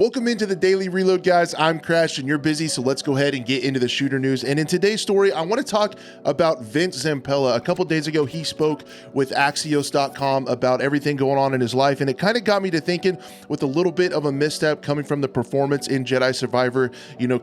Welcome into the Daily Reload, guys. I'm Crash and you're busy, so let's go ahead and get into the shooter news. And in today's story, I want to talk about Vince Zampella. A couple days ago, he spoke with Axios.com about everything going on in his life, and it kind of got me to thinking, with a little bit of a misstep coming from the performance in Jedi Survivor,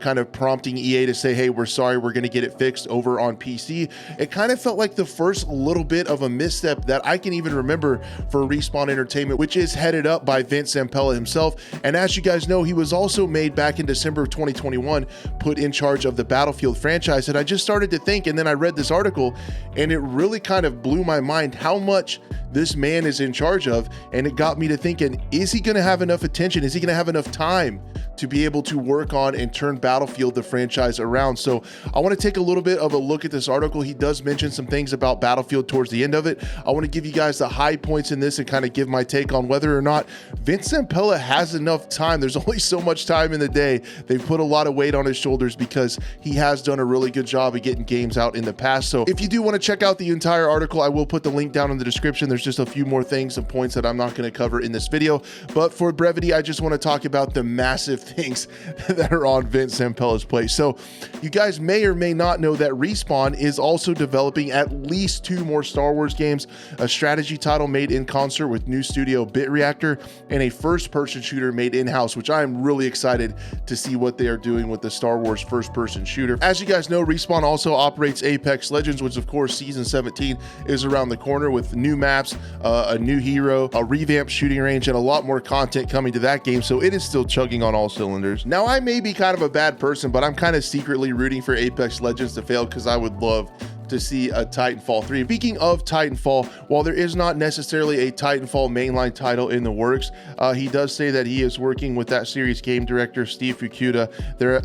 kind of prompting EA to say, hey, we're sorry, we're going to get it fixed over on PC. It kind of felt like the first little bit of a misstep that I can even remember for Respawn Entertainment, which is headed up by Vince Zampella himself. And as you guys know, he was also made back in December of 2021, put in charge of the Battlefield franchise. And I just started to think, and then I read this article, and it really kind of blew my mind how much this man is in charge of. And it got me to thinking, is he going to have enough attention? Is he going to have enough time to be able to work on and turn Battlefield, the franchise, around? So I want to take a little bit of a look at this article. He does mention some things about Battlefield towards the end of it. I want to give you guys the high points in this and kind of give my take on whether or not Vince Zampella has enough time. There's only so much time in the day. They've put a lot of weight on his shoulders because he has done a really good job of getting games out in the past. So if you do want to check out the entire article, I will put the link down in the description. There's just a few more things and points that I'm not going to cover in this video, but for brevity, I just want to talk about the massive things that are on Vince Zampella's plate. So you guys may or may not know that Respawn is also developing at least 2 more Star Wars games, a strategy title made in concert with new studio Bit Reactor, and a first-person shooter made in-house, which I am really excited to see what they are doing with the Star Wars first-person shooter. As you guys know, Respawn also operates Apex Legends, which of course season 17 is around the corner with new maps, a new hero, a revamped shooting range, and a lot more content coming to that game. So it is still chugging on all cylinders. Now, I may be kind of a bad person, but I'm kind of secretly rooting for Apex Legends to fail because I would love to see a Titanfall 3. Speaking of Titanfall, while there is not necessarily a Titanfall mainline title in the works, he does say that he is working with that series game director, Steve Fukuda.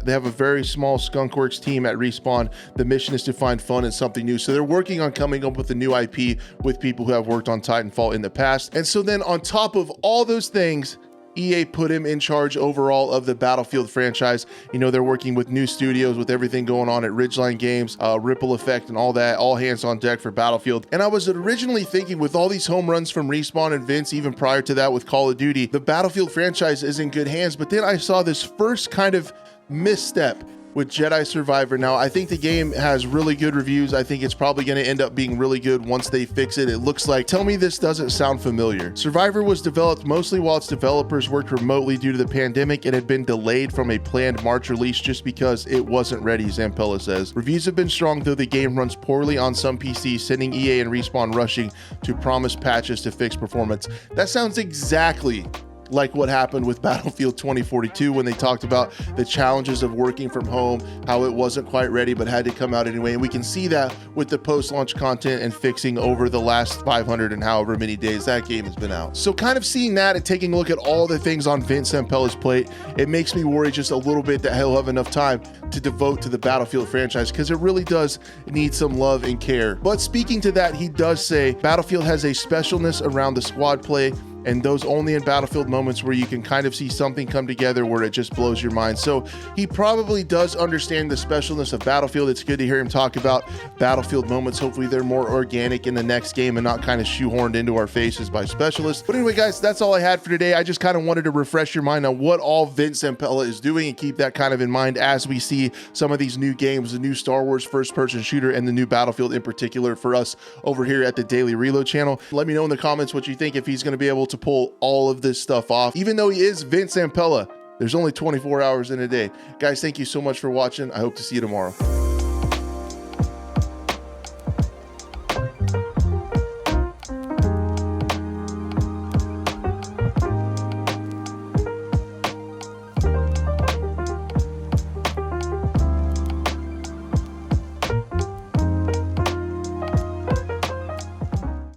They have a very small Skunkworks team at Respawn. The mission is to find fun and something new. So they're working on coming up with a new IP with people who have worked on Titanfall in the past. And so then on top of all those things, EA put him in charge overall of the Battlefield franchise. They're working with new studios with everything going on at Ridgeline Games, Ripple Effect and all that, all hands on deck for Battlefield. And I was originally thinking, with all these home runs from Respawn and Vince, even prior to that with Call of Duty, the Battlefield franchise is in good hands. But then I saw this first kind of misstep with Jedi Survivor. Now, I think the game has really good reviews. I think it's probably going to end up being really good once they fix it. It looks like, tell me this doesn't sound familiar. Survivor was developed mostly while its developers worked remotely due to the pandemic and had been delayed from a planned March release just because it wasn't ready, Zampella says. Reviews have been strong, though the game runs poorly on some PCs, sending EA and Respawn rushing to promise patches to fix performance. That sounds exactly like what happened with Battlefield 2042 when they talked about the challenges of working from home, how it wasn't quite ready but had to come out anyway. And we can see that with the post-launch content and fixing over the last 500 and however many days that game has been out. So kind of seeing that and taking a look at all the things on Vince Zampella's plate, it makes me worry just a little bit that he'll have enough time to devote to the Battlefield franchise, because it really does need some love and care. But speaking to that, he does say Battlefield has a specialness around the squad play, and those only in Battlefield moments where you can kind of see something come together where it just blows your mind. So he probably does understand the specialness of Battlefield. It's good to hear him talk about Battlefield moments. Hopefully they're more organic in the next game and not kind of shoehorned into our faces by specialists. But anyway, guys, that's all I had for today. I just kind of wanted to refresh your mind on what all Vince Zampella is doing and keep that kind of in mind as we see some of these new games, the new Star Wars first-person shooter and the new Battlefield in particular for us over here at the Daily Reload channel. Let me know in the comments what you think, if he's going to be able to pull all of this stuff off. Even though he is Vince Zampella, there's only 24 hours in a day. Guys, thank you so much for watching. I hope to see you tomorrow.